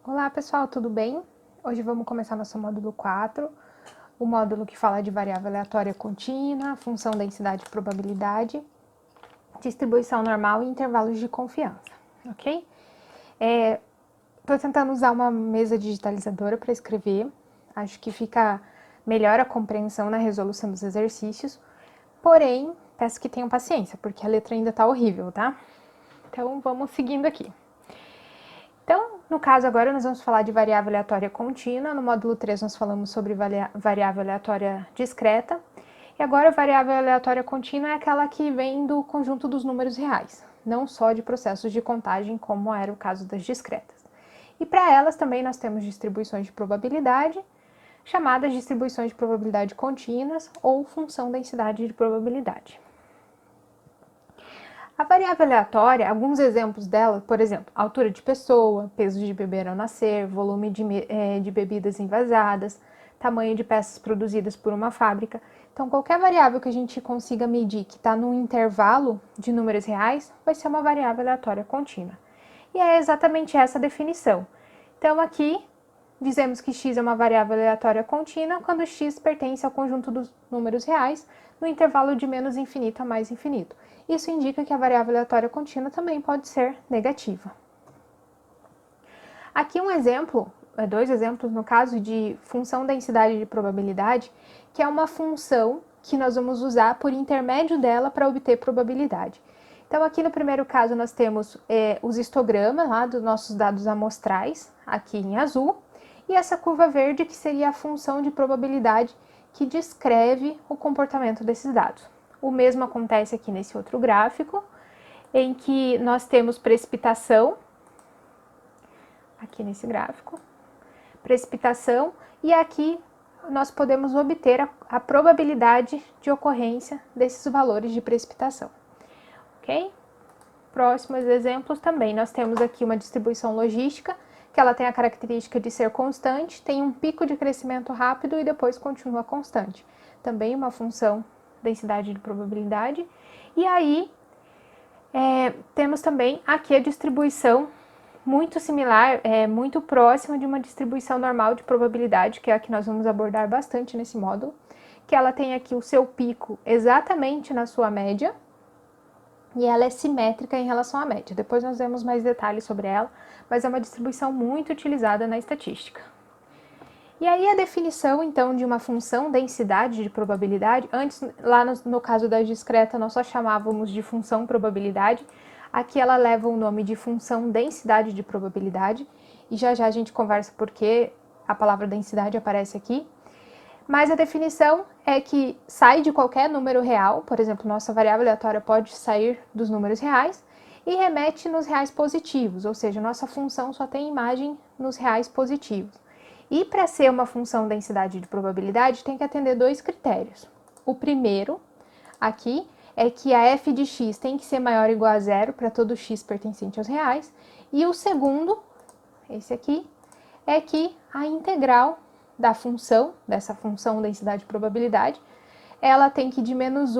Olá pessoal, tudo bem? Hoje vamos começar nosso módulo 4, o módulo que fala de variável aleatória contínua, função densidade e probabilidade, distribuição normal e intervalos de confiança, ok? Estou tentando usar uma mesa digitalizadora para escrever, acho que fica melhor a compreensão na resolução dos exercícios, porém, peço que tenham paciência, porque a letra ainda está horrível, tá? Então vamos seguindo aqui. Então, no caso agora, nós vamos falar de variável aleatória contínua. No módulo 3, nós falamos sobre variável aleatória discreta. E agora, a variável aleatória contínua é aquela que vem do conjunto dos números reais, não só de processos de contagem, como era o caso das discretas. E para elas também nós temos distribuições de probabilidade, chamadas distribuições de probabilidade contínuas ou função densidade de probabilidade. A variável aleatória, alguns exemplos dela, por exemplo, altura de pessoa, peso de bebê ao nascer, volume de bebidas envasadas, tamanho de peças produzidas por uma fábrica. Então, qualquer variável que a gente consiga medir que está num intervalo de números reais, vai ser uma variável aleatória contínua. E é exatamente essa a definição. Então, aqui, dizemos que x é uma variável aleatória contínua quando x pertence ao conjunto dos números reais no intervalo de menos infinito a mais infinito. Isso indica que a variável aleatória contínua também pode ser negativa. Aqui um exemplo, dois exemplos no caso de função densidade de probabilidade, que é uma função que nós vamos usar por intermédio dela para obter probabilidade. Então aqui no primeiro caso nós temos os histogramas lá dos nossos dados amostrais, aqui em azul, e essa curva verde que seria a função de probabilidade que descreve o comportamento desses dados. O mesmo acontece aqui nesse outro gráfico, em que nós temos precipitação, aqui nesse gráfico, precipitação, e aqui nós podemos obter a probabilidade de ocorrência desses valores de precipitação, ok? Próximos exemplos também, nós temos aqui uma distribuição logística, que ela tem a característica de ser constante, tem um pico de crescimento rápido e depois continua constante. Também uma função densidade de probabilidade. E aí, temos também aqui a distribuição muito similar, muito próxima de uma distribuição normal de probabilidade, que é a que nós vamos abordar bastante nesse módulo, que ela tem aqui o seu pico exatamente na sua média, e ela é simétrica em relação à média. Depois nós vemos mais detalhes sobre ela, mas é uma distribuição muito utilizada na estatística. E aí a definição, então, de uma função densidade de probabilidade, antes, lá no caso da discreta, nós só chamávamos de função probabilidade, aqui ela leva o nome de função densidade de probabilidade, e já já a gente conversa porque a palavra densidade aparece aqui. Mas a definição é que sai de qualquer número real, por exemplo, nossa variável aleatória pode sair dos números reais, e remete nos reais positivos, ou seja, nossa função só tem imagem nos reais positivos. E para ser uma função densidade de probabilidade, tem que atender dois critérios. O primeiro, aqui, é que a f de x tem que ser maior ou igual a zero para todo x pertencente aos reais. E o segundo, esse aqui, é que a integral da função, dessa função densidade de probabilidade, ela tem que de menos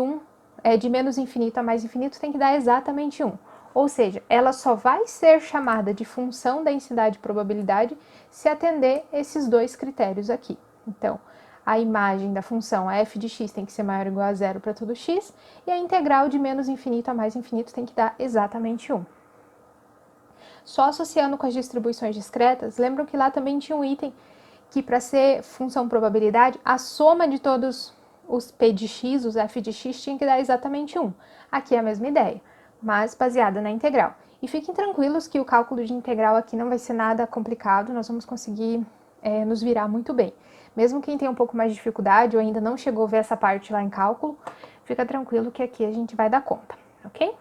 infinito a mais infinito, tem que dar exatamente 1. Ou seja, ela só vai ser chamada de função densidade de probabilidade se atender esses dois critérios aqui. Então, a imagem da função, a f de x, tem que ser maior ou igual a zero para todo x, e a integral de menos infinito a mais infinito tem que dar exatamente 1. Só associando com as distribuições discretas, lembram que lá também tinha um item que para ser função probabilidade, a soma de todos os p de x, os f de x, tinha que dar exatamente 1. Aqui é a mesma ideia, mas baseada na integral. E fiquem tranquilos que o cálculo de integral aqui não vai ser nada complicado, nós vamos conseguir nos virar muito bem. Mesmo quem tem um pouco mais de dificuldade ou ainda não chegou a ver essa parte lá em cálculo, fica tranquilo que aqui a gente vai dar conta, ok?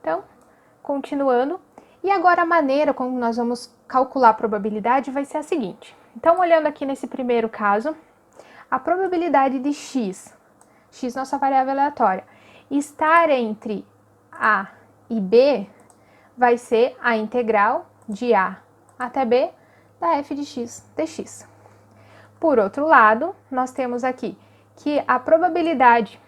Então, continuando. E agora a maneira como nós vamos calcular a probabilidade vai ser a seguinte. Então, olhando aqui nesse primeiro caso, a probabilidade de x, nossa variável aleatória, estar entre a e b vai ser a integral de a até b da f de x dx. Por outro lado, nós temos aqui que a probabilidade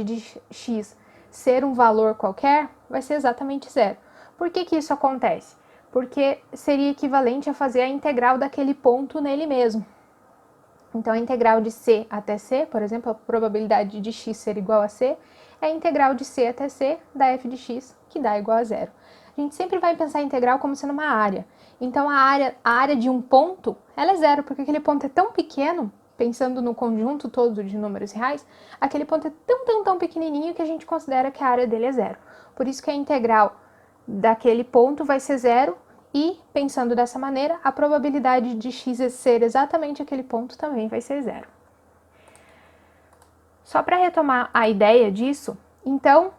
de x ser um valor qualquer vai ser exatamente zero. Por que isso acontece? porque seria equivalente a fazer a integral daquele ponto nele mesmo. Então, a integral de C até C, por exemplo, a probabilidade de x ser igual a C, é a integral de C até C da f de x, que dá igual a zero. A gente sempre vai pensar a integral como sendo uma área. Então, a área de um ponto, ela é zero, porque aquele ponto é tão pequeno, pensando no conjunto todo de números reais, aquele ponto é tão pequenininho que a gente considera que a área dele é zero. Por isso que a integral daquele ponto vai ser zero, e, pensando dessa maneira, a probabilidade de x ser exatamente aquele ponto também vai ser zero. Só para retomar a ideia disso, então,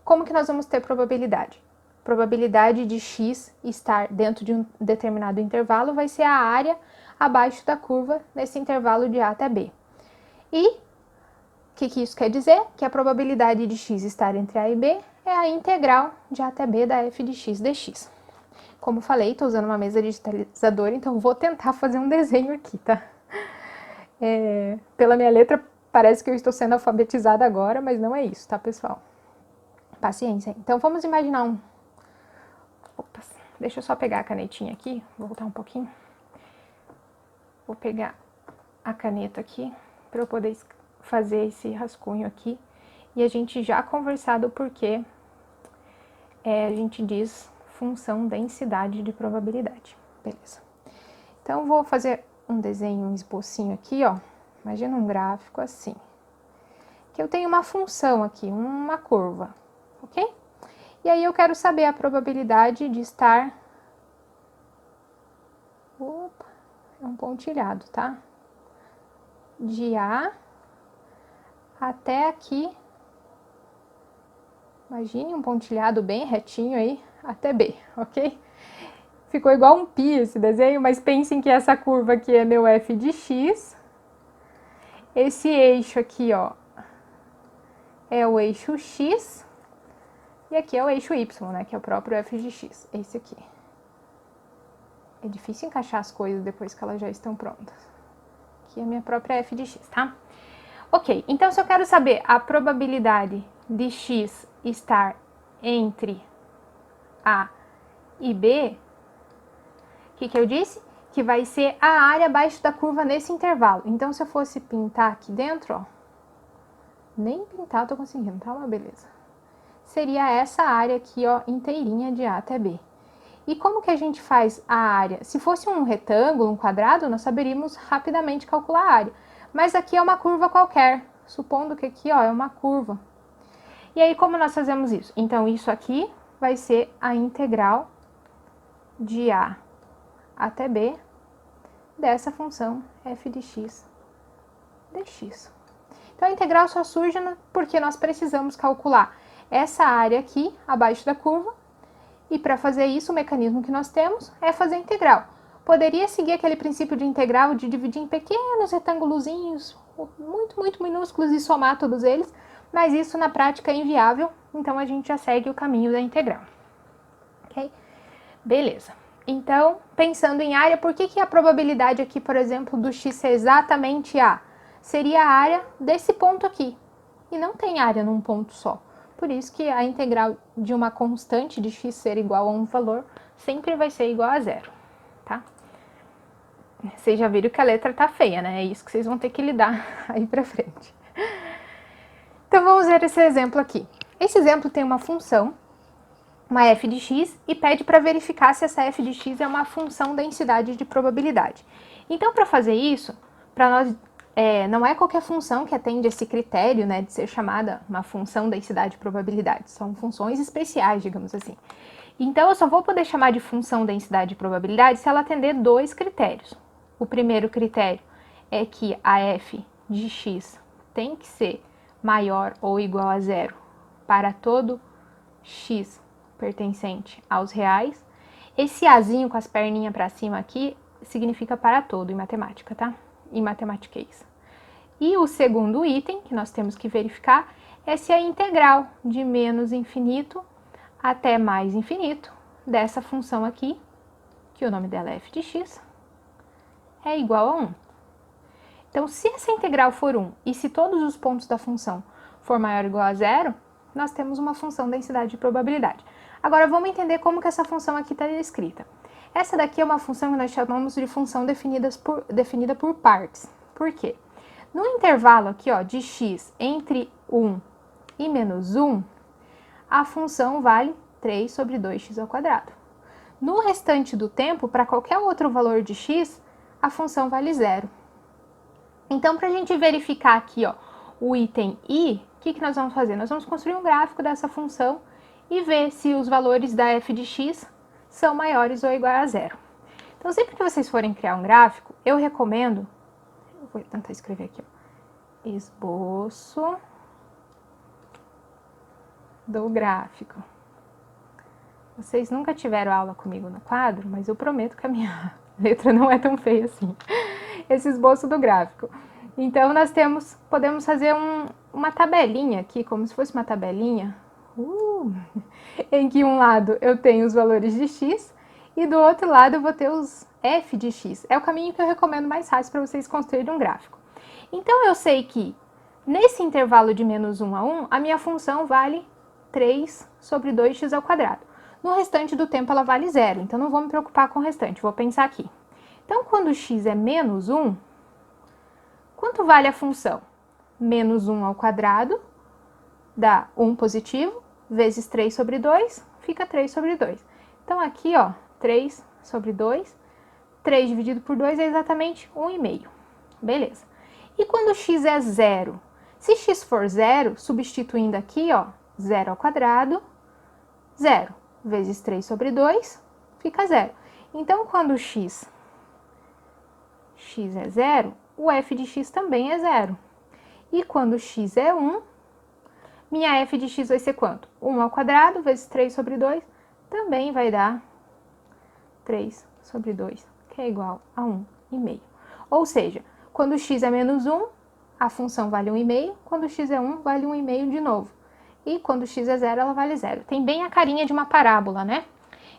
como que nós vamos ter probabilidade? Probabilidade de x estar dentro de um determinado intervalo vai ser a área abaixo da curva nesse intervalo de A até B. E o que isso quer dizer? Que a probabilidade de x estar entre A e B é a integral de A até B da f de x dx. Como falei, estou usando uma mesa digitalizadora, então vou tentar fazer um desenho aqui, tá? Pela minha letra, parece que eu estou sendo alfabetizada agora, mas não é isso, tá, pessoal? Paciência. Então, vamos imaginar Opa, deixa eu só pegar a canetinha aqui, voltar um pouquinho. Vou pegar a caneta aqui, para eu poder fazer esse rascunho aqui. E a gente já conversado o porquê a gente diz função densidade de probabilidade. Beleza. Então, vou fazer um desenho, um esbocinho aqui, ó. Imagina um gráfico assim. Que eu tenho uma função aqui, uma curva, ok? E aí eu quero saber a probabilidade de estar... Opa, é um pontilhado, tá? De A até aqui. Imagine um pontilhado bem retinho aí, até B, ok? Ficou igual um pi esse desenho, mas pensem que essa curva aqui é meu f de x. Esse eixo aqui, ó, é o eixo x. E aqui é o eixo y, né, que é o próprio f de x, esse aqui. É difícil encaixar as coisas depois que elas já estão prontas. Aqui é a minha própria f de x, tá? Ok, então se eu quero saber a probabilidade de x estar entre A e B, o que eu disse? Que vai ser a área abaixo da curva nesse intervalo. Então, se eu fosse pintar aqui dentro, ó, nem pintar eu tô conseguindo, tá? Uma beleza. Seria essa área aqui, ó, inteirinha de A até B. E como que a gente faz a área? Se fosse um retângulo, um quadrado, nós saberíamos rapidamente calcular a área. Mas aqui é uma curva qualquer, supondo que aqui, ó, é uma curva. E aí, como nós fazemos isso? Então, isso aqui vai ser a integral de A até B dessa função f de x dx. Então, a integral só surge porque nós precisamos calcular essa área aqui, abaixo da curva, e para fazer isso, o mecanismo que nós temos é fazer a integral. Poderia seguir aquele princípio de integral de dividir em pequenos retângulozinhos, muito minúsculos, e somar todos eles, mas isso na prática é inviável, então a gente já segue o caminho da integral. Ok? Beleza. Então, pensando em área, por que a probabilidade aqui, por exemplo, do x ser exatamente A? Seria a área desse ponto aqui, e não tem área num ponto só. Por isso que a integral de uma constante de x ser igual a um valor sempre vai ser igual a zero, tá? Vocês já viram que a letra tá feia, né? É isso que vocês vão ter que lidar aí pra frente. Então, vamos ver esse exemplo aqui. Esse exemplo tem uma função, uma f de x, e pede para verificar se essa f de x é uma função densidade de probabilidade. Então, para fazer isso, para nós... não é qualquer função que atende esse critério, né, de ser chamada uma função densidade de probabilidade. São funções especiais, digamos assim. Então, eu só vou poder chamar de função densidade de probabilidade se ela atender dois critérios. O primeiro critério é que a f de x tem que ser maior ou igual a zero para todo x pertencente aos reais. Esse azinho com as perninhas para cima aqui significa para todo em matemática, tá? Em matematiquês. E o segundo item que nós temos que verificar é se a integral de menos infinito até mais infinito dessa função aqui, que o nome dela é f de x, é igual a 1. Então, se essa integral for 1 e se todos os pontos da função for maior ou igual a zero, nós temos uma função densidade de probabilidade. Agora, vamos entender como que essa função aqui está escrita. Essa daqui é uma função que nós chamamos de função definida por partes. Por quê? No intervalo aqui, ó, de x entre 1 e menos 1, a função vale 3 sobre 2x ao quadrado. No restante do tempo, para qualquer outro valor de x, a função vale 0. Então, para a gente verificar aqui, ó, o item i, o que nós vamos fazer? Nós vamos construir um gráfico dessa função e ver se os valores da f de x são maiores ou iguais a 0. Então, sempre que vocês forem criar um gráfico, eu recomendo, eu vou tentar escrever aqui, ó, esboço do gráfico. Vocês nunca tiveram aula comigo no quadro, mas eu prometo que a minha letra não é tão feia assim. Esse esboço do gráfico. Então, nós podemos fazer uma tabelinha aqui, como se fosse uma tabelinha, em que um lado eu tenho os valores de x e do outro lado eu vou ter os f de x. É o caminho que eu recomendo mais fácil para vocês construírem um gráfico. Então, eu sei que nesse intervalo de menos 1 a 1, a minha função vale 3 sobre 2x ao quadrado. No restante do tempo ela vale 0, então não vou me preocupar com o restante, vou pensar aqui. Então, quando x é menos 1, quanto vale a função? Menos 1 ao quadrado dá 1 positivo, vezes 3 sobre 2, fica 3 sobre 2. Então, aqui, ó, 3 sobre 2, 3 dividido por 2 é exatamente 1,5. Beleza. E quando x é 0? Se x for 0, substituindo aqui, ó, 0 ao quadrado, 0, vezes 3 sobre 2, fica 0. Então, quando x é 0, o f de x também é 0. E quando x é 1, minha f de x vai ser quanto? 1 ao quadrado vezes 3 sobre 2 também vai dar 3 sobre 2, que é igual a 1,5. Ou seja, quando x é menos 1, a função vale 1,5. Quando x é 1, vale 1,5 de novo. E quando x é 0, ela vale 0. Tem bem a carinha de uma parábola, né?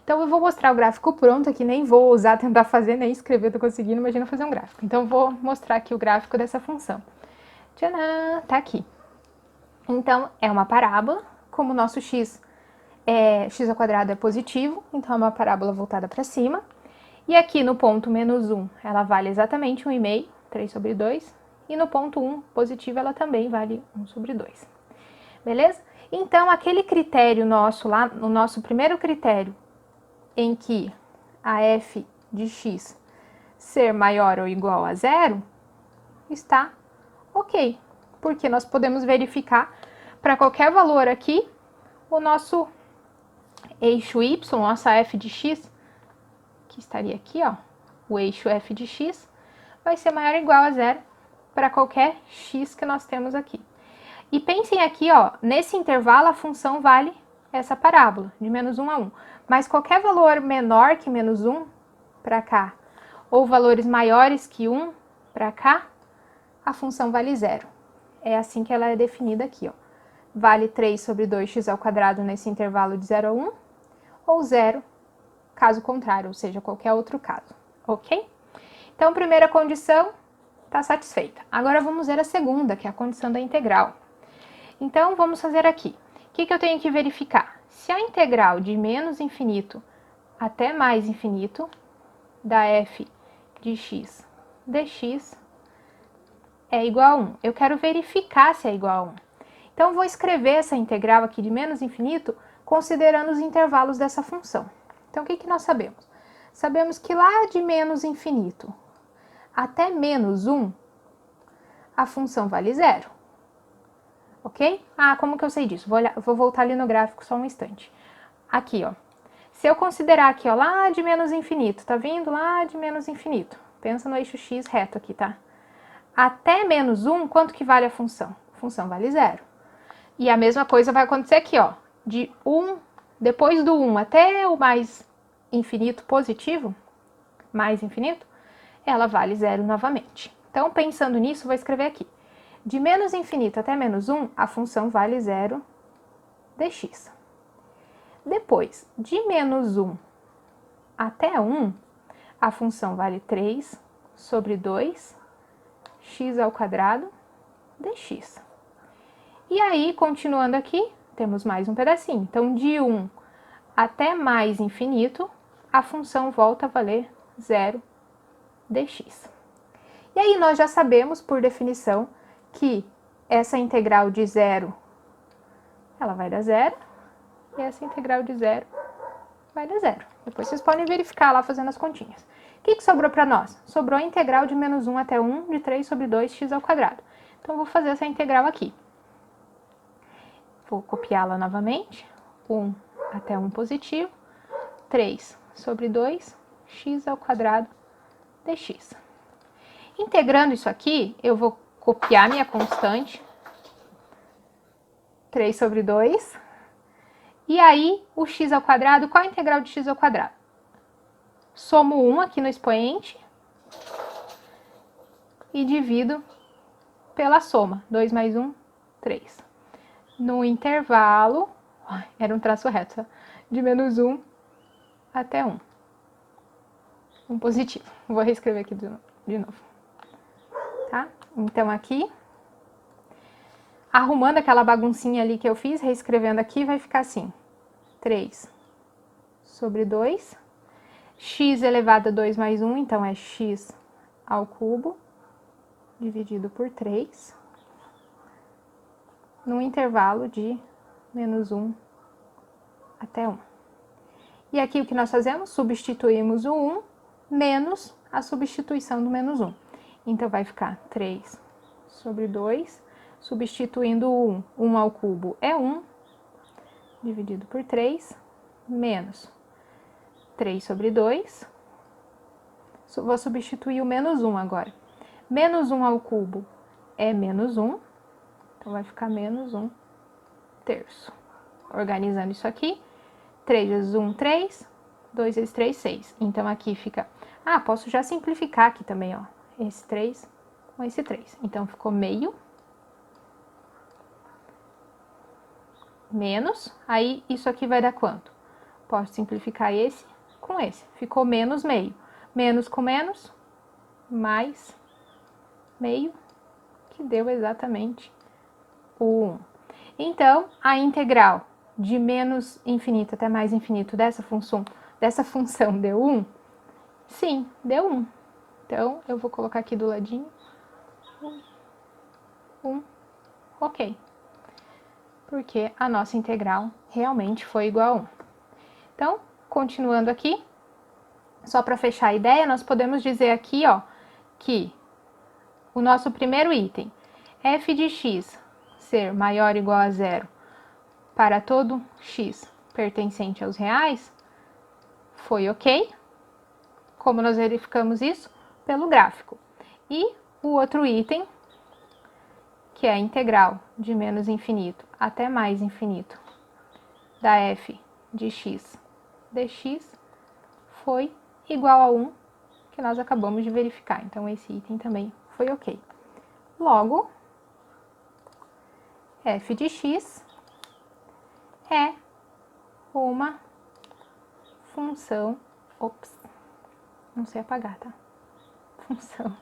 Então, eu vou mostrar o gráfico pronto aqui, nem vou usar, tentar fazer, nem escrever, tô conseguindo, imagina fazer um gráfico. Então, eu vou mostrar aqui o gráfico dessa função. Tcharam! Tá aqui. Então, é uma parábola, como o nosso x ao quadrado é positivo, então é uma parábola voltada para cima. E aqui no ponto menos 1, ela vale exatamente 1,5, 3 sobre 2. E no ponto 1, positivo, ela também vale 1 sobre 2. Beleza? Então, aquele critério nosso lá, o nosso primeiro critério, em que a f de x ser maior ou igual a 0, está ok. Porque nós podemos verificar para qualquer valor aqui, o nosso eixo y, nossa f de x, que estaria aqui, ó, o eixo f de x, vai ser maior ou igual a 0 para qualquer x que nós temos aqui. E pensem aqui, ó, nesse intervalo a função vale essa parábola, de menos 1 a 1. Mas qualquer valor menor que menos 1 para cá, ou valores maiores que 1 para cá, a função vale 0. É assim que ela é definida aqui, ó. Vale 3 sobre 2x ao quadrado nesse intervalo de 0 a 1, ou 0, caso contrário, ou seja, qualquer outro caso, ok? Então, primeira condição está satisfeita. Agora vamos ver a segunda, que é a condição da integral. Então, vamos fazer aqui. O que eu tenho que verificar? Se a integral de menos infinito até mais infinito da f de x dx é igual a 1. Eu quero verificar se é igual a 1. Então, vou escrever essa integral aqui de menos infinito considerando os intervalos dessa função. Então, o que nós sabemos? Sabemos que lá de menos infinito até menos 1, a função vale 0. Ok? Ah, como que eu sei disso? Vou voltar ali no gráfico só um instante. Aqui, ó. Se eu considerar aqui, ó, lá de menos infinito, tá vindo lá de menos infinito. Pensa no eixo x reto aqui, tá? Até menos 1, quanto que vale a função? A função vale 0. E a mesma coisa vai acontecer aqui, ó. De 1, depois do 1 até o mais infinito positivo, mais infinito, ela vale 0 novamente. Então, pensando nisso, vou escrever aqui. De menos infinito até menos 1, a função vale 0 dx. Depois, de menos 1 até 1, a função vale 3 sobre 2 x ao quadrado dx. E aí, continuando aqui, temos mais um pedacinho. Então, de 1 até mais infinito, a função volta a valer 0 dx. E aí nós já sabemos, por definição, que essa integral de 0, ela vai dar 0, e essa integral de 0 vai dar 0. Depois vocês podem verificar lá fazendo as continhas. O que sobrou para nós? Sobrou a integral de menos 1 até 1 de 3 sobre 2x ao quadrado. Então, eu vou fazer essa integral aqui. Vou copiá-la novamente. 1 até 1 positivo, 3 sobre 2, x ao quadrado dx. Integrando isso aqui, eu vou copiar minha constante, 3 sobre 2, e aí o x ao quadrado, qual a integral de x ao quadrado? Somo 1 aqui no expoente e divido pela soma, 2 mais 1, 3. No intervalo, era um traço reto, tá? De menos 1 até 1. Um positivo. Vou reescrever aqui de novo. Tá? Então, aqui, arrumando aquela baguncinha ali que eu fiz, reescrevendo aqui, vai ficar assim. 3 sobre 2. X elevado a 2 mais 1, então é x ao cubo, dividido por 3, num intervalo de menos 1 até 1. E aqui o que nós fazemos? Substituímos o 1 menos a substituição do menos 1. Então, vai ficar 3 sobre 2, substituindo o 1 ao cubo é 1, dividido por 3, menos 3 sobre 2, vou substituir o menos 1 agora. Menos 1 ao cubo é menos 1, então vai ficar menos 1 terço. Organizando isso aqui, 3 vezes 1, 3, 2 vezes 3, 6. Então, aqui fica... posso já simplificar aqui também, ó. Esse 3 com esse 3. Então, ficou meio. Menos. Aí, isso aqui vai dar quanto? Posso simplificar esse com esse. Ficou menos meio. Menos com menos, mais meio, que deu exatamente o 1. Então, a integral de menos infinito até mais infinito dessa função deu 1? Sim, deu 1. Então, eu vou colocar aqui do ladinho. 1. Ok. Porque a nossa integral realmente foi igual a 1. Então, continuando aqui, só para fechar a ideia, nós podemos dizer aqui, ó, que o nosso primeiro item, f de x ser maior ou igual a 0 para todo x pertencente aos reais, foi ok. Como nós verificamos isso? Pelo gráfico. E o outro item, que é a integral de menos infinito até mais infinito da f de x dx, foi igual a 1, que nós acabamos de verificar. Então, esse item também foi ok. Logo, f de x é uma função... Ops, não sei apagar, tá? Função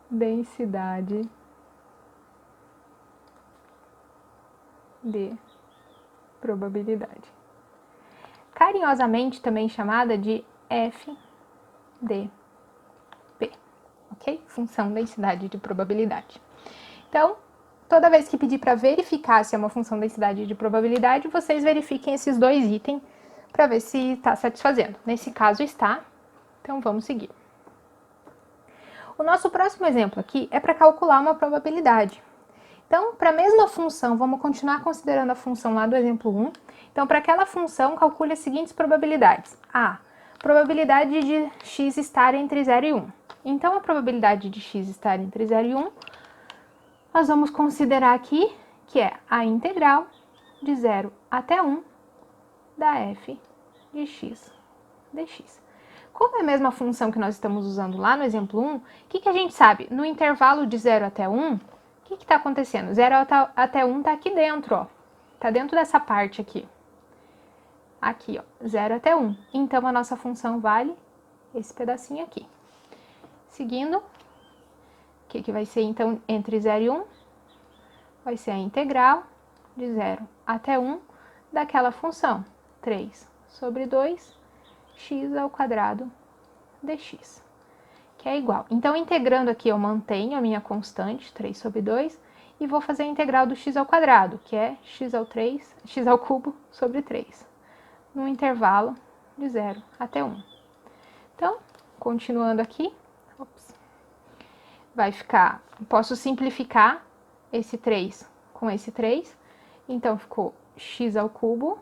densidade de probabilidade. Carinhosamente também chamada de FDP, ok? Função densidade de probabilidade. Então, toda vez que pedir para verificar se é uma função densidade de probabilidade, vocês verifiquem esses dois itens para ver se está satisfazendo. Nesse caso está, então vamos seguir. O nosso próximo exemplo aqui é para calcular uma probabilidade. Então, para a mesma função, vamos continuar considerando a função lá do exemplo 1. Então, para aquela função, calcule as seguintes probabilidades. A, probabilidade de x estar entre 0 e 1. Então, a probabilidade de x estar entre 0 e 1, nós vamos considerar aqui que é a integral de 0 até 1 da f de x dx. Como é a mesma função que nós estamos usando lá no exemplo 1, o que a gente sabe? No intervalo de 0 até 1, o que está acontecendo? 0 até 1 está aqui dentro, ó. Está dentro dessa parte aqui. Aqui, ó, 0 até 1. Então, a nossa função vale esse pedacinho aqui. Seguindo, o que vai ser, então, entre 0 e 1? Vai ser a integral de 0 até 1 daquela função. 3 sobre 2, x ao quadrado dx, que é igual. Então, integrando aqui, eu mantenho a minha constante, 3 sobre 2, e vou fazer a integral do x ao quadrado, que é x ao cubo sobre 3, no intervalo de 0 até 1. Então, continuando aqui, vai ficar, posso simplificar esse 3 com esse 3, então ficou x ao cubo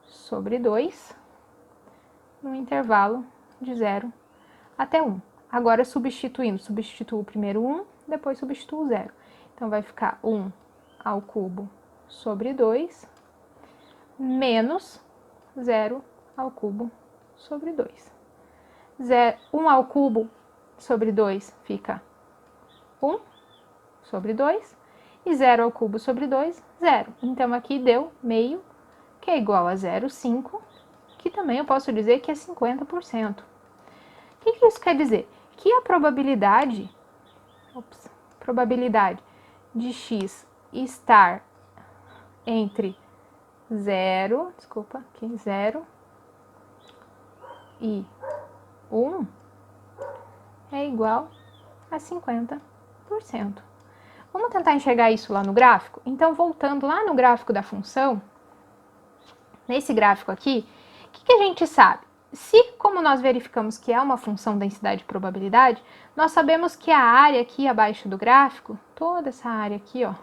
sobre 2, no intervalo de 0 até 1. Agora, substituo primeiro 1, depois substituo 0. Então, vai ficar 1 ao cubo sobre 2, menos 0 ao cubo sobre 2. 1 ao cubo sobre 2 fica 1 sobre 2, e 0 ao cubo sobre 2, 0. Então, aqui deu meio, que é igual a 0,5, que também eu posso dizer que é 50%. O que isso quer dizer? Que a probabilidade de x estar entre 0 e 1 é igual a 50%. Vamos tentar enxergar isso lá no gráfico? Então, voltando lá no gráfico da função, nesse gráfico aqui, o que a gente sabe? Se, como nós verificamos que é uma função densidade e probabilidade, nós sabemos que a área aqui abaixo do gráfico, toda essa área aqui, ó,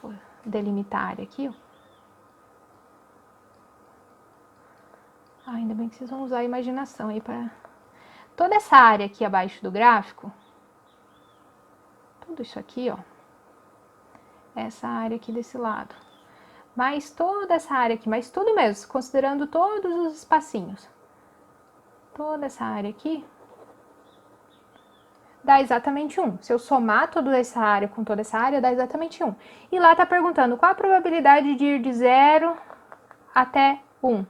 vou delimitar a área aqui, ó. Ainda bem que vocês vão usar a imaginação aí para... Toda essa área aqui abaixo do gráfico, tudo isso aqui, ó, essa área aqui desse lado, mais toda essa área aqui, mais tudo mesmo, considerando todos os espacinhos, toda essa área aqui, dá exatamente 1. Se eu somar toda essa área com toda essa área, dá exatamente 1. E lá tá perguntando qual a probabilidade de ir de 0 até 1.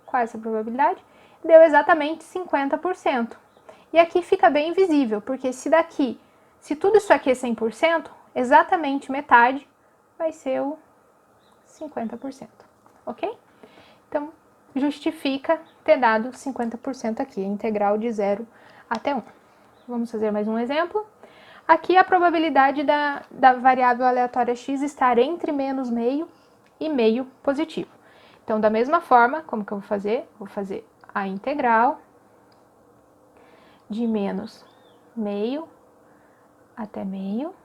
Qual é essa probabilidade? Deu exatamente 50%. E aqui fica bem visível, porque se tudo isso aqui é 100%, exatamente metade vai ser o 50%, ok? Então, justifica ter dado 50% aqui, a integral de 0 até 1. Vamos fazer mais um exemplo. Aqui a probabilidade da variável aleatória x estar entre menos meio e meio positivo. Então, da mesma forma, como que eu vou fazer? Vou fazer a integral de menos meio até meio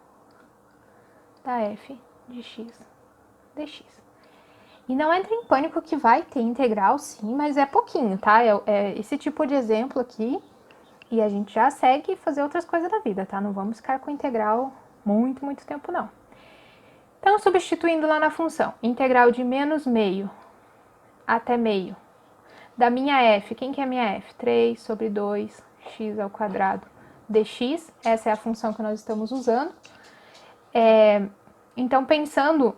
da f de x dx. E não entre em pânico que vai ter integral sim, mas é pouquinho, tá? É esse tipo de exemplo aqui, e a gente já segue fazer outras coisas da vida, tá? Não vamos ficar com integral muito tempo, não. Então, substituindo lá na função, integral de menos meio até meio da minha f, quem que é a minha f? 3 sobre 2 x ao quadrado dx, essa é a função que nós estamos usando. Então, pensando,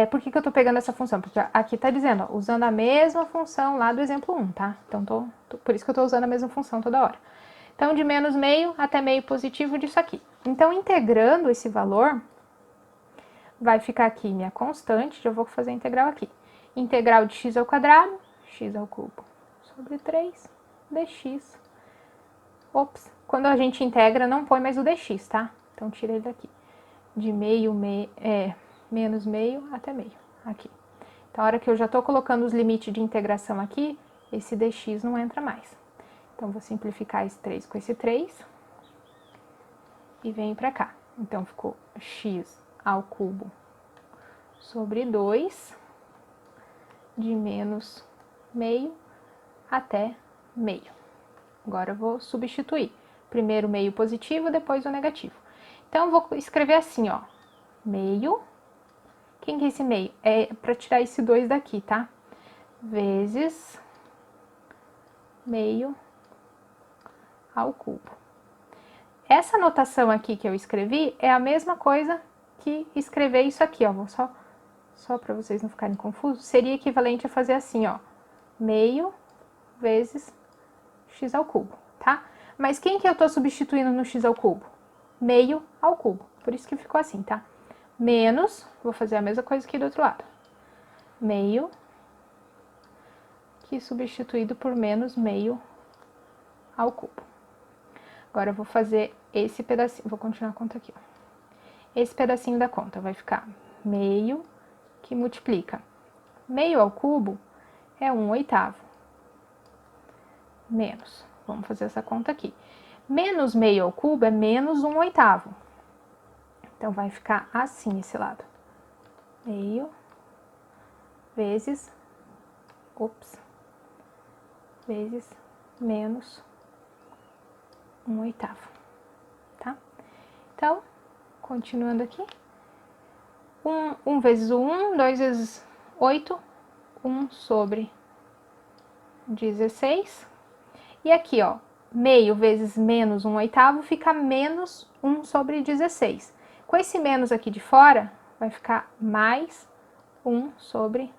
por que eu tô pegando essa função? Porque aqui tá dizendo, ó, usando a mesma função lá do exemplo 1, tá? Então, por isso que eu tô usando a mesma função toda hora. Então, de menos meio até meio positivo disso aqui. Então, integrando esse valor, vai ficar aqui minha constante, já vou fazer a integral aqui. Integral de x ao quadrado, x ao cubo sobre 3 dx. Quando a gente integra, não põe mais o dx, tá? Então, tira ele daqui. De menos meio até meio, aqui. Então, a hora que eu já tô colocando os limites de integração aqui, esse dx não entra mais. Então, vou simplificar esse 3 com esse 3 e venho pra cá. Então, ficou x ao cubo sobre 2 de menos meio até meio. Agora, eu vou substituir. Primeiro o meio positivo, depois o negativo. Então, eu vou escrever assim, ó. Meio. Quem que é esse meio? É para tirar esse 2 daqui, tá? Vezes meio ao cubo. Essa notação aqui que eu escrevi é a mesma coisa que escrever isso aqui, ó. Vou só para vocês não ficarem confusos, seria equivalente a fazer assim, ó. Meio vezes x ao cubo, tá? Mas quem que eu tô substituindo no x ao cubo? Meio ao cubo. Por isso que ficou assim, tá? menos, vou fazer a mesma coisa aqui do outro lado, meio, que substituído por menos meio ao cubo. Agora eu vou fazer esse pedacinho, vou continuar a conta aqui, ó. Esse pedacinho da conta vai ficar meio, que multiplica meio ao cubo é 1/8. Menos, vamos fazer essa conta aqui. Menos meio ao cubo é menos 1/8. Então, vai ficar assim esse lado. Meio vezes, vezes menos 1/8, tá? Então, continuando aqui. 1 vezes o 1, 2 vezes 8, 1 sobre 16. E aqui, ó, meio vezes menos 1/8 fica menos 1 sobre 16. Com esse menos aqui de fora, vai ficar mais 1 sobre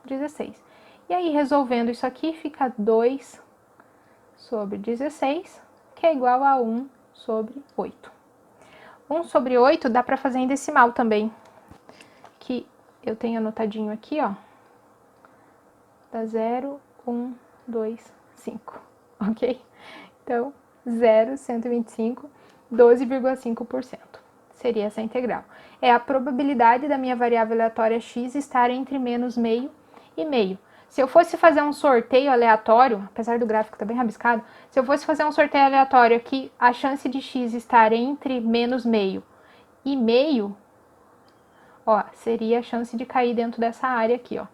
16. E aí, resolvendo isso aqui, fica 2 sobre 16, que é igual a 1 sobre 8. 1 sobre 8 dá para fazer em decimal também, que eu tenho anotadinho aqui, ó. Dá 0, 1, 2, 5, ok? Então, 0,125, 12,5%. Seria essa integral. É a probabilidade da minha variável aleatória x estar entre menos meio e meio. Se eu fosse fazer um sorteio aleatório, apesar do gráfico estar bem rabiscado, se eu fosse fazer um sorteio aleatório aqui, a chance de x estar entre menos meio e meio, ó, seria a chance de cair dentro dessa área aqui, ó.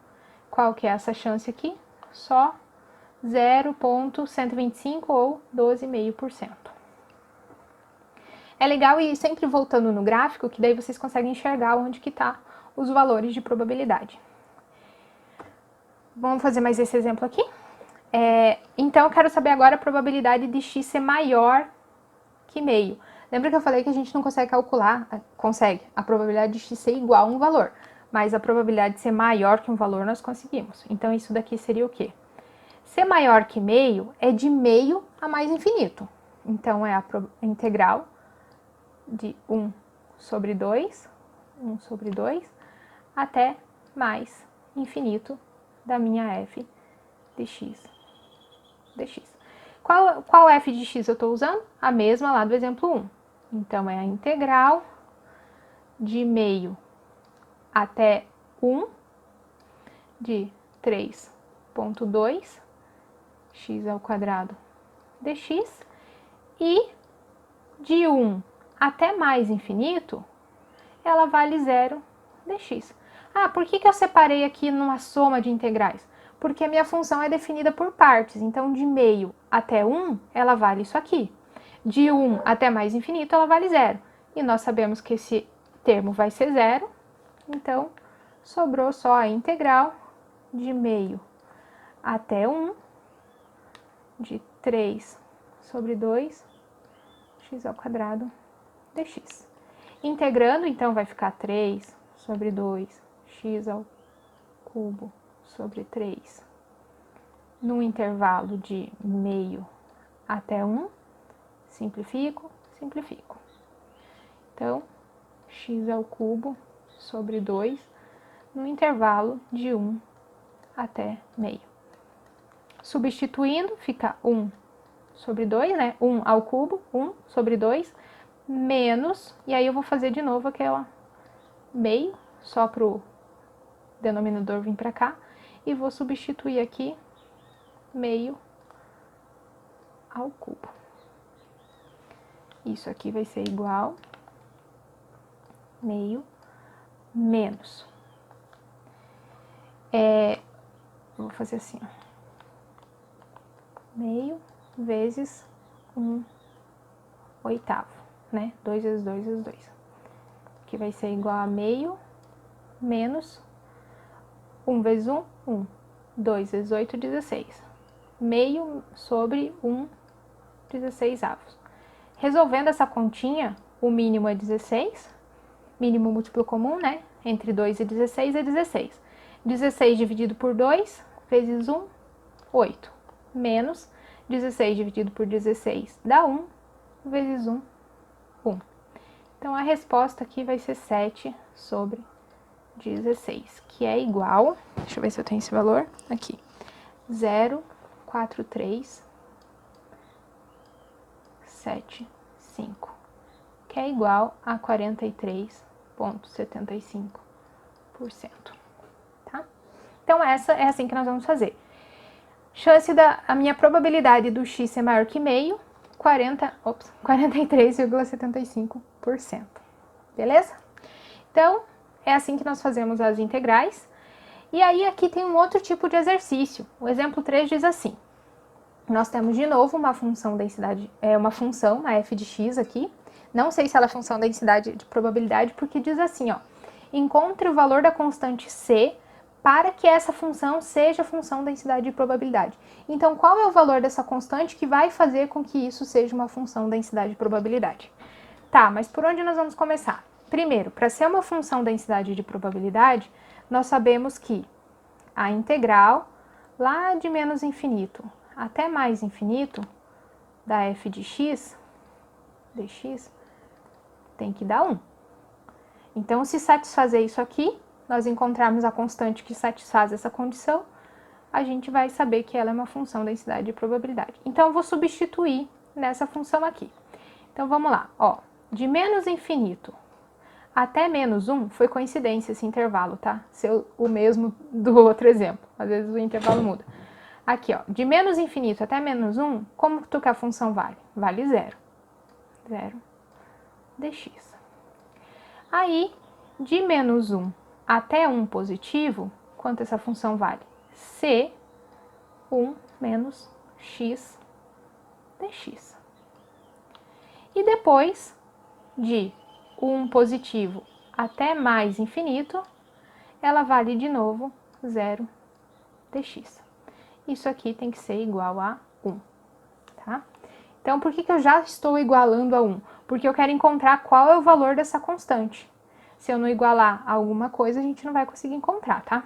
Qual que é essa chance aqui? Só 0,125 ou 12,5%. É legal ir sempre voltando no gráfico, que daí vocês conseguem enxergar onde que tá os valores de probabilidade. Vamos fazer mais esse exemplo aqui? Então, eu quero saber agora a probabilidade de x ser maior que meio. Lembra que eu falei que a gente não consegue calcular, consegue, a probabilidade de x ser igual a um valor, mas a probabilidade de ser maior que um valor nós conseguimos. Então, isso daqui seria o quê? Ser maior que meio é de meio a mais infinito. Então, é a integral de 1 sobre 2, até mais infinito da minha f de x dx. Qual f de x eu estou usando? A mesma lá do exemplo 1. Então, é a integral de meio até 1 de 3,2 x ao quadrado dx, e de 1 até mais infinito, ela vale 0 dx. Ah, por que eu separei aqui numa soma de integrais? Porque a minha função é definida por partes, então de meio até 1, ela vale isso aqui. De 1 até mais infinito, ela vale 0. E nós sabemos que esse termo vai ser 0, então sobrou só a integral de meio até 1 de 3 sobre 2 x ao quadrado dx. Integrando, então, vai ficar 3 sobre 2 x ao cubo sobre 3 no intervalo de meio até 1. Simplifico, simplifico. Então, x ao cubo sobre 2 no intervalo de 1 até meio. Substituindo, fica 1 sobre 2, né? 1 ao cubo, 1 sobre 2, menos, e aí eu vou fazer de novo aquela meio, só para o denominador vir para cá, e vou substituir aqui meio ao cubo. Isso aqui vai ser igual meio menos. Vou fazer assim, ó. Meio vezes 1/8, né? 2 vezes 2 vezes 2. Que vai ser igual a meio menos 1 vezes 1, 1. 2 vezes 8, 16. Meio sobre 1/16. Resolvendo essa continha, o mínimo é 16. Mínimo múltiplo comum, né? Entre 2 e 16 é 16. 16 dividido por 2 vezes 1, 8. Menos 16 dividido por 16 dá 1, vezes 1, 1. Então, a resposta aqui vai ser 7 sobre 16, que é igual, deixa eu ver se eu tenho esse valor, aqui, 0,4375, que é igual a 43,75%, tá? Então, essa é assim que nós vamos fazer. A minha probabilidade do x ser maior que meio, 43,75%. Beleza? Então, é assim que nós fazemos as integrais. E aí, aqui tem um outro tipo de exercício. O exemplo 3 diz assim. Nós temos, de novo, uma função densidade, uma função, a f de x aqui. Não sei se ela é função densidade de probabilidade, porque diz assim, ó. Encontre o valor da constante c para que essa função seja função densidade de probabilidade. Então, qual é o valor dessa constante que vai fazer com que isso seja uma função densidade de probabilidade? Tá, mas por onde nós vamos começar? Primeiro, para ser uma função densidade de probabilidade, nós sabemos que a integral lá de menos infinito até mais infinito da f de x, dx, tem que dar 1. Então, se satisfazer isso aqui, nós encontrarmos a constante que satisfaz essa condição, a gente vai saber que ela é uma função densidade de probabilidade. Então, eu vou substituir nessa função aqui. Então, vamos lá. Ó, de menos infinito até menos 1, foi coincidência esse intervalo, tá? Ser o mesmo do outro exemplo. Às vezes o intervalo muda. Aqui, ó, de menos infinito até menos 1, como que a função vale? Vale 0. 0 dx. Aí, de menos 1 até 1 positivo, quanto essa função vale? C, 1 menos x dx. E depois, de 1 positivo até mais infinito, ela vale de novo 0 dx. Isso aqui tem que ser igual a 1, tá? Então, por que eu já estou igualando a 1? Porque eu quero encontrar qual é o valor dessa constante. Se eu não igualar alguma coisa, a gente não vai conseguir encontrar, tá?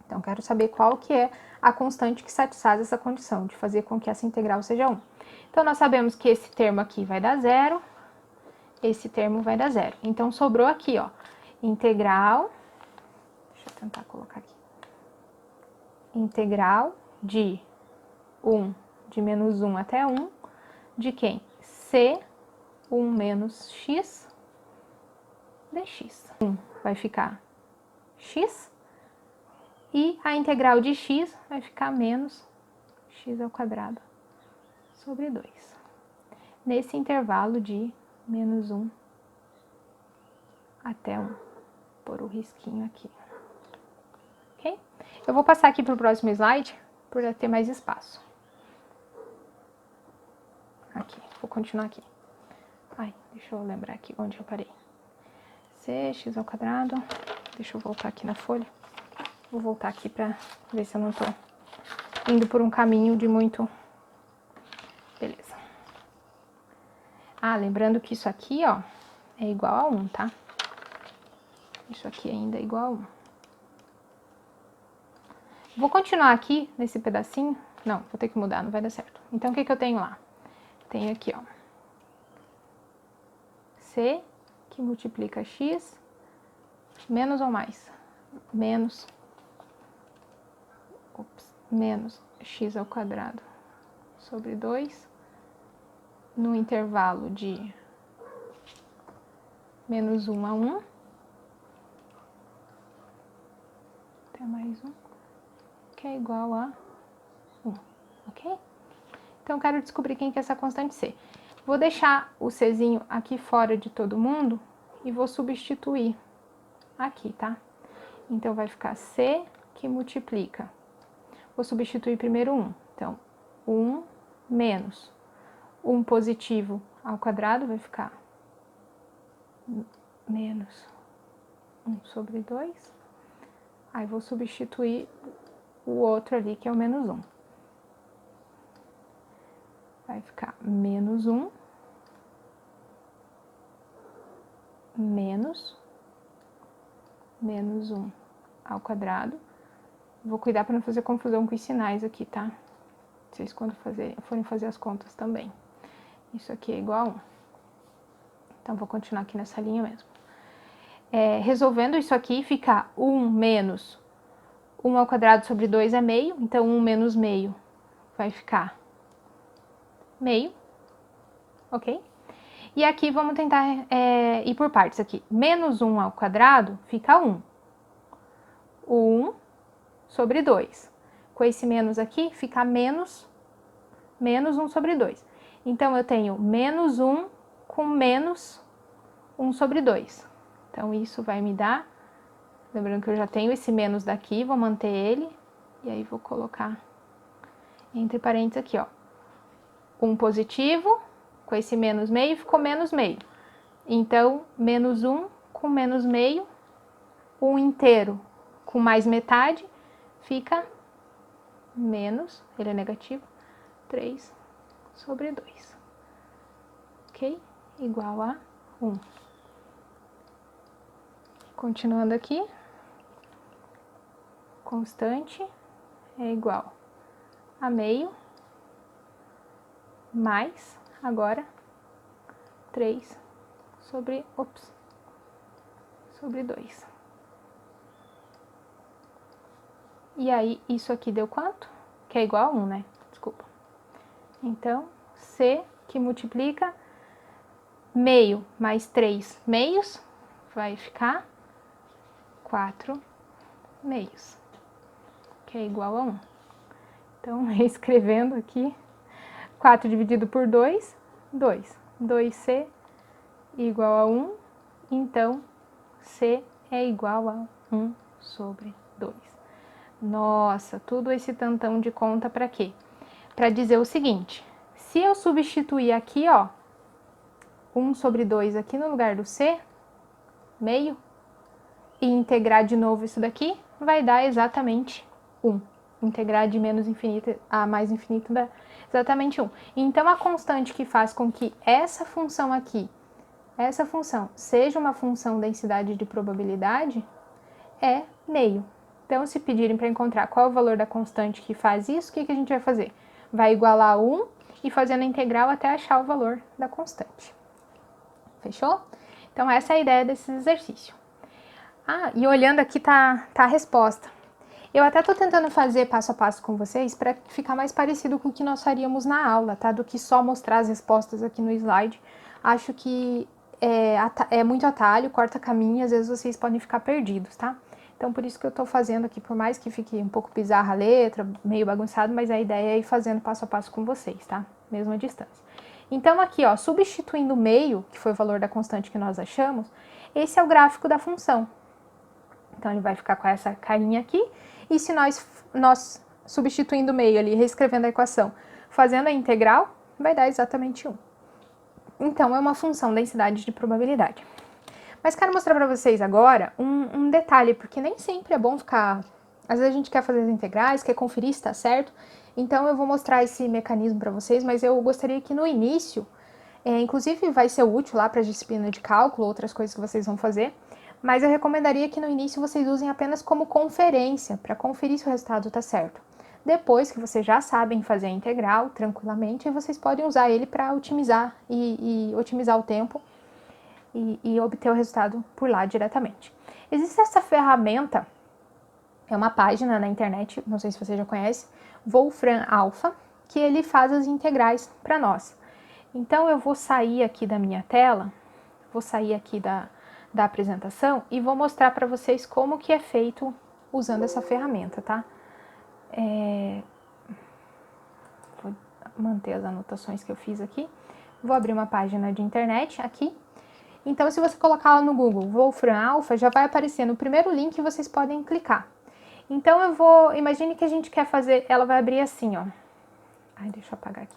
Então, quero saber qual que é a constante que satisfaz essa condição, de fazer com que essa integral seja 1. Então, nós sabemos que esse termo aqui vai dar 0, esse termo vai dar 0. Então, sobrou aqui, ó, integral, deixa eu tentar colocar aqui, integral de menos 1 até 1, de quem? C, 1 menos x dx. 1 vai ficar x, e a integral de x vai ficar menos x ao quadrado sobre 2. Nesse intervalo de menos 1 até 1. Por o risquinho aqui. Ok? Eu vou passar aqui para o próximo slide, para ter mais espaço. Aqui, vou continuar aqui. Ai, deixa eu lembrar aqui onde eu parei. X ao quadrado. Deixa eu voltar aqui na folha. Vou voltar aqui para ver se eu não tô indo por um caminho de muito... Beleza. Ah, lembrando que isso aqui, ó, é igual a 1, tá? Isso aqui ainda é igual a 1. Vou continuar aqui nesse pedacinho. Não, vou ter que mudar, não vai dar certo. Então, o que eu tenho lá? Tenho aqui, ó, C, que multiplica x, menos ou mais? Menos x ao quadrado sobre 2, no intervalo de menos 1 a 1, até mais 1, que é igual a 1, ok? Então, eu quero descobrir quem que é essa constante C. Vou deixar o Czinho aqui fora de todo mundo e vou substituir aqui, tá? Então, vai ficar C que multiplica. Vou substituir primeiro 1. Então, 1 menos 1 positivo ao quadrado vai ficar menos 1 sobre 2. Aí, vou substituir o outro ali, que é o menos 1. Vai ficar menos 1 menos 1 ao quadrado. Vou cuidar para não fazer confusão com os sinais aqui, tá? Vocês, quando forem fazer as contas também. Isso aqui é igual a 1. Então, vou continuar aqui nessa linha mesmo. Resolvendo isso aqui, fica 1 menos 1 ao quadrado sobre 2 é meio. Então, 1 menos meio vai ficar meio. Ok? E aqui, vamos tentar ir por partes aqui. Menos 1 ao quadrado fica 1. 1 sobre 2. Com esse menos aqui, fica menos 1 sobre 2. Então, eu tenho menos 1 com menos 1 sobre 2. Então, isso vai me dar... Lembrando que eu já tenho esse menos daqui, vou manter ele. E aí, vou colocar entre parênteses aqui, ó. 1 positivo, com esse menos meio, ficou menos meio. Então, menos 1 com menos meio, 1 inteiro com mais metade, fica menos, ele é negativo, 3 sobre 2. Ok? Igual a 1. Continuando aqui, constante é igual a meio, mais, agora, 3 sobre 2. E aí, isso aqui deu quanto? Que é igual a 1, né? Desculpa. Então, C que multiplica meio mais 3 meios, vai ficar 4 meios, que é igual a 1. Então, reescrevendo aqui, 4 dividido por 2, 2. 2C igual a 1, então, C é igual a 1 sobre 2. Nossa, tudo esse tantão de conta para quê? Para dizer o seguinte, se eu substituir aqui, ó, 1 sobre 2 aqui no lugar do C, meio, e integrar de novo isso daqui, vai dar exatamente 1. Integrar de menos infinito a mais infinito dá exatamente 1. Então, a constante que faz com que essa função aqui, essa função, seja uma função densidade de probabilidade, é meio. Então, se pedirem para encontrar qual é o valor da constante que faz isso, o que a gente vai fazer? Vai igualar 1 e fazendo a integral até achar o valor da constante. Fechou? Então, essa é a ideia desse exercício. Ah, e olhando aqui tá a resposta. Eu até tô tentando fazer passo a passo com vocês para ficar mais parecido com o que nós faríamos na aula, tá? Do que só mostrar as respostas aqui no slide. Acho que é muito atalho, corta caminho, às vezes vocês podem ficar perdidos, tá? Então, por isso que eu tô fazendo aqui, por mais que fique um pouco bizarra a letra, meio bagunçado, mas a ideia é ir fazendo passo a passo com vocês, tá? Mesma distância. Então, aqui, ó, substituindo o meio, que foi o valor da constante que nós achamos, esse é o gráfico da função. Então, ele vai ficar com essa carinha aqui, e se nós substituindo o meio ali, reescrevendo a equação, fazendo a integral, vai dar exatamente 1. Então, é uma função densidade de probabilidade. Mas quero mostrar para vocês agora um detalhe, porque nem sempre é bom ficar... Às vezes a gente quer fazer as integrais, quer conferir se está certo. Então, eu vou mostrar esse mecanismo para vocês, mas eu gostaria que no início, inclusive vai ser útil lá para a disciplina de cálculo, outras coisas que vocês vão fazer, mas eu recomendaria que no início vocês usem apenas como conferência, para conferir se o resultado está certo. Depois que vocês já sabem fazer a integral tranquilamente, vocês podem usar ele para otimizar e otimizar o tempo e obter o resultado por lá diretamente. Existe essa ferramenta, é uma página na internet, não sei se você já conhece, Wolfram Alpha, que ele faz as integrais para nós. Então, eu vou sair aqui da minha tela, vou sair aqui da apresentação e vou mostrar para vocês como que é feito usando essa ferramenta, tá? Vou manter as anotações que eu fiz aqui. Vou abrir uma página de internet aqui. Então, se você colocar lá no Google Wolfram Alpha, já vai aparecer no primeiro link que vocês podem clicar. Então, imagine que a gente quer fazer, ela vai abrir assim, ó. Ai, deixa eu apagar aqui.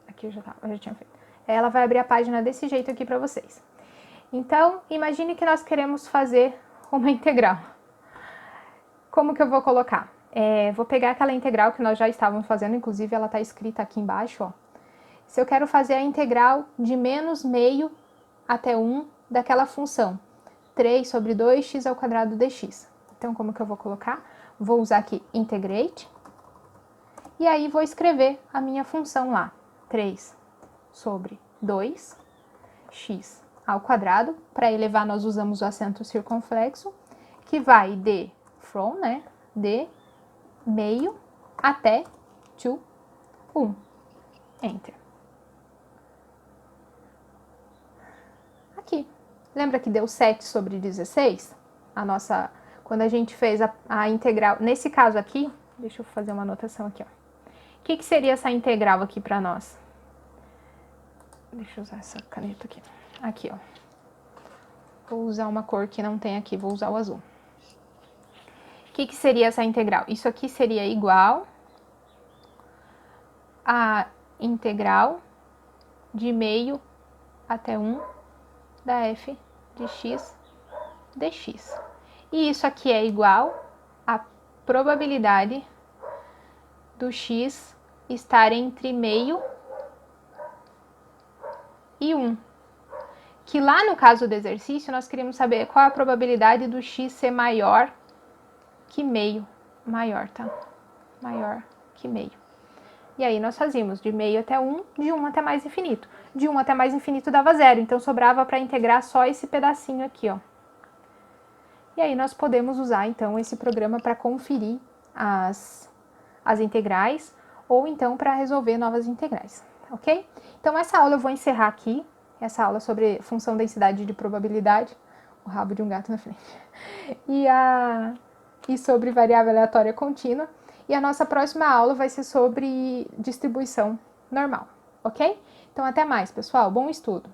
Aqui eu já tinha feito. Ela vai abrir a página desse jeito aqui para vocês. Então, imagine que nós queremos fazer uma integral. Como que eu vou colocar? Vou pegar aquela integral que nós já estávamos fazendo, inclusive ela está escrita aqui embaixo, ó. Se eu quero fazer a integral de menos meio até 1 daquela função, 3 sobre 2x ao quadrado dx. Então, como que eu vou colocar? Vou usar aqui integrate, e aí vou escrever a minha função lá, 3 sobre 2x ao quadrado. Para elevar, nós usamos o acento circunflexo, que vai de from, né? De meio até to 1. Enter. Aqui. Lembra que deu 7 sobre 16? Quando a gente fez a integral, nesse caso aqui, deixa eu fazer uma anotação aqui, ó. O que seria essa integral aqui para nós? Deixa eu usar essa caneta aqui. Aqui, ó. Vou usar uma cor que não tem aqui, vou usar o azul. O que seria essa integral? Isso aqui seria igual a integral de meio até 1 da f de x dx. E isso aqui é igual à probabilidade do x estar entre meio e 1. Que lá no caso do exercício, nós queríamos saber qual a probabilidade do x ser maior que meio. Maior, tá? Maior que meio. E aí nós fazíamos de meio até 1, de 1 até mais infinito. De 1 até mais infinito dava 0, então sobrava para integrar só esse pedacinho aqui, ó. E aí nós podemos usar, então, esse programa para conferir as integrais, ou então para resolver novas integrais, ok? Então, essa aula eu vou encerrar aqui, essa aula sobre função densidade de probabilidade, o rabo de um gato na frente, e sobre variável aleatória contínua. E a nossa próxima aula vai ser sobre distribuição normal, ok? Então, até mais, pessoal. Bom estudo!